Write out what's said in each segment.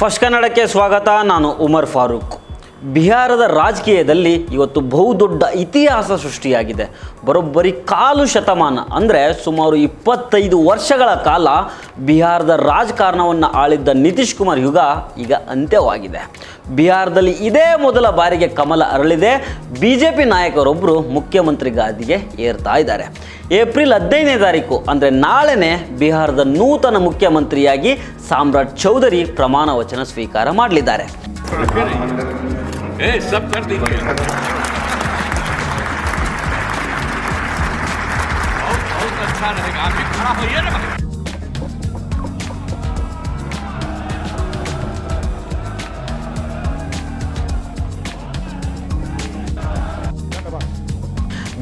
First ಕನ್ನಡಕ್ಕೆ ಸ್ವಾಗತ. ನಾನು ಉಮರ್ ಫಾರೂಕ್. ಬಿಹಾರದ ರಾಜಕೀಯದಲ್ಲಿ ಇವತ್ತು ಬಹುದೊಡ್ಡ ಇತಿಹಾಸ ಸೃಷ್ಟಿಯಾಗಿದೆ. ಬರೋಬ್ಬರಿ ಕಾಲು ಶತಮಾನ ಅಂದರೆ ಸುಮಾರು 25 ವರ್ಷಗಳ ಕಾಲ ಬಿಹಾರದ ರಾಜಕಾರಣವನ್ನು ಆಳಿದ್ದ ನಿತೀಶ್ ಕುಮಾರ್ ಯುಗ ಈಗ ಅಂತ್ಯವಾಗಿದೆ. ಬಿಹಾರದಲ್ಲಿ ಇದೇ ಮೊದಲ ಬಾರಿಗೆ ಕಮಲ ಅರಳಿದೆ. BJP ನಾಯಕರೊಬ್ಬರು ಮುಖ್ಯಮಂತ್ರಿ ಗಾದಿಗೆ ಏರ್ತಾ ಇದ್ದಾರೆ. ಏಪ್ರಿಲ್ 15ನೇ ತಾರೀಕು ಅಂದರೆ ನಾಳೆನೇ ಬಿಹಾರದ ನೂತನ ಮುಖ್ಯಮಂತ್ರಿಯಾಗಿ ಸಾಮ್ರಾಟ್ ಚೌಧರಿ ಪ್ರಮಾಣ ವಚನ ಸ್ವೀಕಾರ ಮಾಡಲಿದ್ದಾರೆ. सब कर देंगे। बहुत अच्छा रहेगा। आप भी खड़ा होइए ना भाई।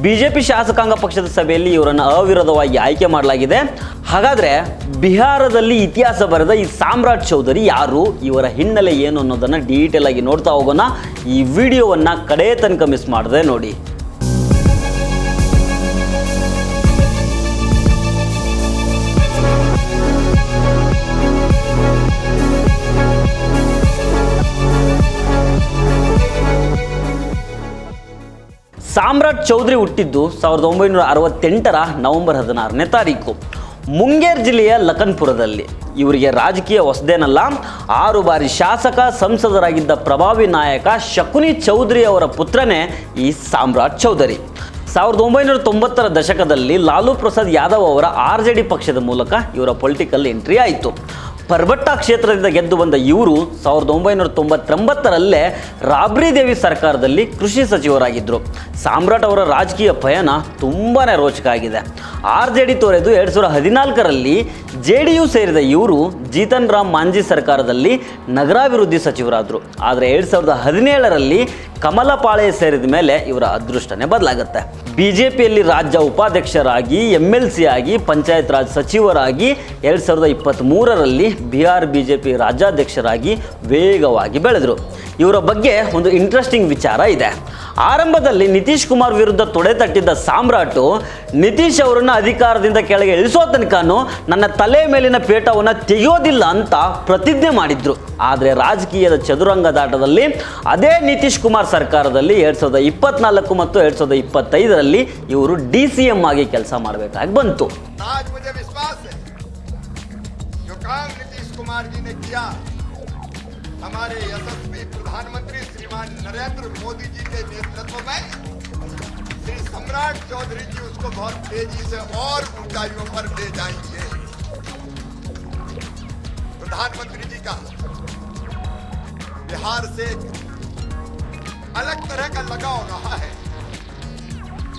BJP ಶಾಸಕಾಂಗ ಪಕ್ಷದ ಸಭೆಯಲ್ಲಿ ಇವರನ್ನು ಅವಿರೋಧವಾಗಿ ಆಯ್ಕೆ ಮಾಡಲಾಗಿದೆ. ಹಾಗಾದರೆ ಬಿಹಾರದಲ್ಲಿ ಇತಿಹಾಸ ಬರೆದ ಈ ಸಾಮ್ರಾಟ್ ಚೌಧರಿ ಯಾರು, ಇವರ ಹಿನ್ನೆಲೆ ಏನು ಅನ್ನೋದನ್ನು ಡೀಟೇಲ್ ಆಗಿ ನೋಡ್ತಾ ಹೋಗೋಣ. ಈ ವಿಡಿಯೋವನ್ನು ಕಡೆ ತನಕ ಮಿಸ್ ಮಾಡದೆ ನೋಡಿ. ಸಾಮ್ರಾಟ್ ಚೌಧರಿ ಹುಟ್ಟಿದ್ದು 1968ರ ನವೆಂಬರ್ 16ನೇ ತಾರೀಕು ಮುಂಗೇರ್ ಜಿಲ್ಲೆಯ ಲಖನ್ಪುರದಲ್ಲಿ. ಇವರಿಗೆ ರಾಜಕೀಯ ಹೊಸದೇನಲ್ಲ. 6 ಬಾರಿ ಶಾಸಕ, ಸಂಸದರಾಗಿದ್ದ ಪ್ರಭಾವಿ ನಾಯಕ ಶಕುನಿ ಚೌಧರಿ ಅವರ ಪುತ್ರನೇ ಈ ಸಾಮ್ರಾಟ್ ಚೌಧರಿ. 1990ರ ದಶಕದಲ್ಲಿ ಲಾಲೂ ಪ್ರಸಾದ್ ಯಾದವ್ ಅವರ RJD ಪಕ್ಷದ ಮೂಲಕ ಇವರ ಪೊಲಿಟಿಕಲ್ ಎಂಟ್ರಿ ಆಯಿತು. ಪರ್ಬಟ್ಟಾ ಕ್ಷೇತ್ರದಿಂದ ಗೆದ್ದು ಬಂದ ಇವರು 1999ರಲ್ಲೇ ರಾಬ್ರಿ ದೇವಿ ಸರ್ಕಾರದಲ್ಲಿ ಕೃಷಿ ಸಚಿವರಾಗಿದ್ದರು. ಸಾಮ್ರಾಟ್ ಅವರ ರಾಜಕೀಯ ಪಯಣ ತುಂಬಾ ರೋಚಕ ಆಗಿದೆ. RJD ತೊರೆದು 2014ರಲ್ಲಿ JDU ಸೇರಿದ ಇವರು ಜೀತನ್ ರಾಮ್ ಮಾಂಜಿ ಸರ್ಕಾರದಲ್ಲಿ ನಗರಾಭಿವೃದ್ಧಿ ಸಚಿವರಾದರು. ಆದರೆ 2017ರಲ್ಲಿ ಕಮಲಪಾಳೆ ಸೇರಿದ ಮೇಲೆ ಇವರ ಅದೃಷ್ಟನೇ ಬದಲಾಗುತ್ತೆ. BJPಯಲ್ಲಿ ರಾಜ್ಯ ಉಪಾಧ್ಯಕ್ಷರಾಗಿ, MLC ಆಗಿ, ಪಂಚಾಯತ್ ರಾಜ್ ಸಚಿವರಾಗಿ 2023ರಲ್ಲಿ ಬಿಹಾರ್ BJP ರಾಜ್ಯಾಧ್ಯಕ್ಷರಾಗಿ ವೇಗವಾಗಿ ಬೆಳೆದರು. ಇವರ ಬಗ್ಗೆ ಒಂದು ಇಂಟ್ರೆಸ್ಟಿಂಗ್ ವಿಚಾರ ಇದೆ. ಆರಂಭದಲ್ಲಿ ನಿತೀಶ್ ಕುಮಾರ್ ವಿರುದ್ಧ ತೊಡೆ ತಟ್ಟಿದ್ದ ಸಾಮ್ರಾಟು ನಿತೀಶ್ ಅವರನ್ನು ಅಧಿಕಾರದಿಂದ ಕೆಳಗೆ ಇಳಿಸೋ ತನಕನೂ ನನ್ನ ತಲೆ ಮೇಲಿನ ಪೇಟವನ್ನು ತೆಗೆಯೋದಿಲ್ಲ ಅಂತ ಪ್ರತಿಜ್ಞೆ ಮಾಡಿದ್ರು. ಆದರೆ ರಾಜಕೀಯದ ಚದುರಂಗದಾಟದಲ್ಲಿ ಅದೇ ನಿತೀಶ್ ಕುಮಾರ್ ಸರ್ಕಾರದಲ್ಲಿ 2024 ಮತ್ತು 2025ರಲ್ಲಿ ಇವರು DCM ಆಗಿ ಕೆಲಸ ಮಾಡಬೇಕಾಗಿ ಬಂತು. हमारे यशस्वी प्रधानमंत्री श्रीमान नरेंद्र मोदी जी के नेतृत्व में श्री सम्राट चौधरी जी उसको बहुत तेजी से और ऊंचाइयों पर ले जाएंगे. प्रधानमंत्री जी का बिहार से अलग तरह का लगाव रहा है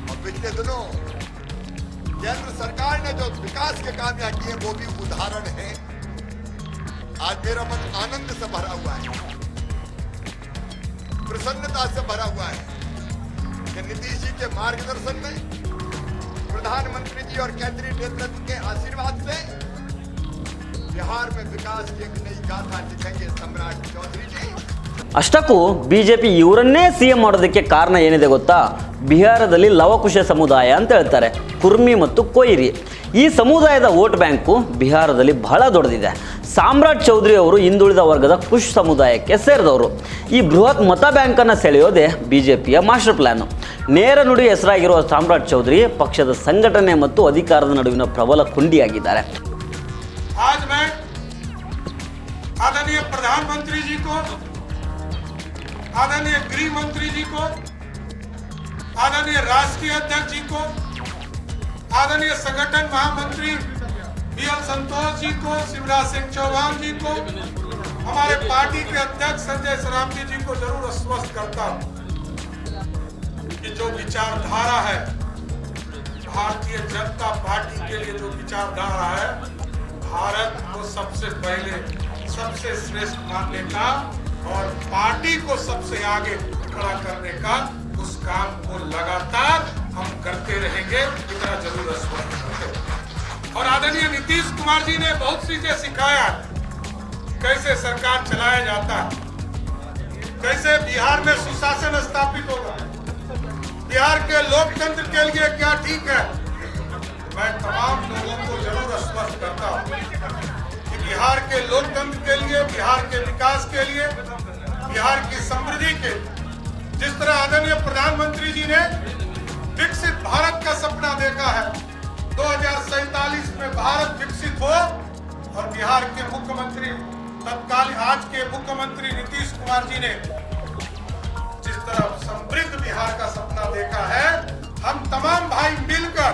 और पिछले दिनों केंद्र सरकार ने जो विकास के काम यहाँ किए वो भी उदाहरण है. आज मेरा मन आनंद से भरा हुआ है, प्रसन्नता से भरा हुआ है कि नीतीश जी के मार्गदर्शन में, प्रधानमंत्री जी और केंद्रीय नेतृत्व के आशीर्वाद से बिहार में विकास की एक नई गाथा लिखेंगे सम्राट चौधरी जी. ಅಷ್ಟಕ್ಕೂ BJP ಇವರನ್ನೇ CM ಮಾಡೋದಕ್ಕೆ ಕಾರಣ ಏನಿದೆ ಗೊತ್ತಾ? ಬಿಹಾರದಲ್ಲಿ ಲವಕುಶ ಸಮುದಾಯ ಅಂತ ಹೇಳ್ತಾರೆ, ಕುರ್ಮಿ ಮತ್ತು ಕೊಯ್ರಿ. ಈ ಸಮುದಾಯದ ವೋಟ್ ಬ್ಯಾಂಕು ಬಿಹಾರದಲ್ಲಿ ಬಹಳ ದೊಡ್ಡದಿದೆ. ಸಾಮ್ರಾಟ್ ಚೌಧರಿ ಅವರು ಹಿಂದುಳಿದ ವರ್ಗದ ಕುಶ್ ಸಮುದಾಯಕ್ಕೆ ಸೇರಿದವರು. ಈ ಬೃಹತ್ ಮತ ಬ್ಯಾಂಕನ್ನು ಸೆಳೆಯೋದೇ BJPಯ ಮಾಸ್ಟರ್ ಪ್ಲಾನು. ನೇರ ನುಡಿ ಹೆಸರಾಗಿರುವ ಸಾಮ್ರಾಟ್ ಚೌಧರಿ ಪಕ್ಷದ ಸಂಘಟನೆ ಮತ್ತು ಅಧಿಕಾರದ ನಡುವಿನ ಪ್ರಬಲ ಕೊಂಡಿಯಾಗಿದ್ದಾರೆ. आदरणीय प्रधानमंत्री जी को, आदरणीय गृह मंत्री जी को, आदरणीय राष्ट्रीय अध्यक्ष जी को, आदरणीय संगठन महामंत्री BL संतोष जी को, शिवराज सिंह चौहान जी को, हमारे पार्टी के अध्यक्ष संजय सरावगी जी को जरूर आश्वस्त करता हूं कि जो विचारधारा है भारतीय जनता पार्टी के लिए, जो विचारधारा है भारत को सबसे पहले सबसे श्रेष्ठ मानने का और पार्टी को सबसे आगे खड़ा करने का, उस काम को लगातार हम करते रहेंगे, इतना जरूर आश्वस्त करते हैं. और आदरणीय नीतीश कुमार जी ने बहुत चीजें सिखाया, कैसे सरकार चलाया जाता है, कैसे बिहार में सुशासन स्थापित होगा, बिहार के लोकतंत्र के लिए क्या ठीक है. मैं तमाम लोगों को जरूर आश्वस्त करता हूं कि बिहार के लोकतंत्र के लिए, बिहार के विकास के लिए, बिहार की समृद्धि के लिए। जिस तरह आदरणीय प्रधानमंत्री जी ने विकसित भारत का सपना देखा है, 2047 में भारत विकसित हो, और बिहार के मुख्यमंत्री तत्कालीन आज के मुख्यमंत्री नीतीश कुमार जी ने जिस तरह समृद्ध बिहार का सपना देखा है, हम तमाम भाई मिलकर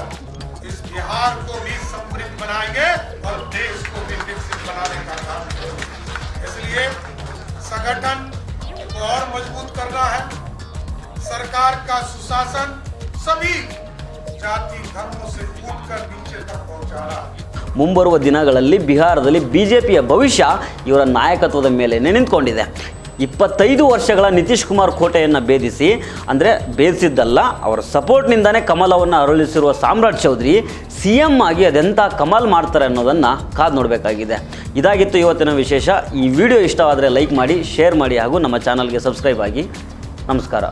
इस बिहार को भी समृद्ध बनाएंगे और देश को भी विकसित बनाने का काम करेंगे। इसलिए संगठन को और मजबूत करना है। सरकार का सुशासन सभी जाति धर्मों से कूटकर नीचे तक पहुंचाना है। ಮುಂಬರುವ ದಿನಗಳಲ್ಲಿ ಬಿಹಾರದಲ್ಲಿ ಬಿಜೆಪಿಯ ಭವಿಷ್ಯ ಇವರ ನಾಯಕತ್ವದ ಮೇಲೆ ನಿಂತ್ಕೊಂಡಿದೆ. 25 ವರ್ಷಗಳ ನಿತೀಶ್ ಕುಮಾರ್ ಕೋಟೆಯನ್ನು ಭೇದಿಸಿ, ಅಂದರೆ ಭೇದಿಸಿದ್ದಲ್ಲ, ಅವರ ಸಪೋರ್ಟ್ನಿಂದನೇ ಕಮಲವನ್ನು ಅರಳಿಸಿರುವ ಸಾಮ್ರಾಟ್ ಚೌಧರಿ CM ಆಗಿ ಅದೆಂಥ ಕಮಾಲ್ ಮಾಡ್ತಾರೆ ಅನ್ನೋದನ್ನು ಕಾದು ನೋಡಬೇಕಾಗಿದೆ. ಇದಾಗಿತ್ತು ಇವತ್ತಿನ ವಿಶೇಷ. ಈ ವಿಡಿಯೋ ಇಷ್ಟವಾದರೆ ಲೈಕ್ ಮಾಡಿ, ಶೇರ್ ಮಾಡಿ ಹಾಗೂ ನಮ್ಮ ಚಾನಲ್ಗೆ ಸಬ್ಸ್ಕ್ರೈಬ್ ಆಗಿ. ನಮಸ್ಕಾರ.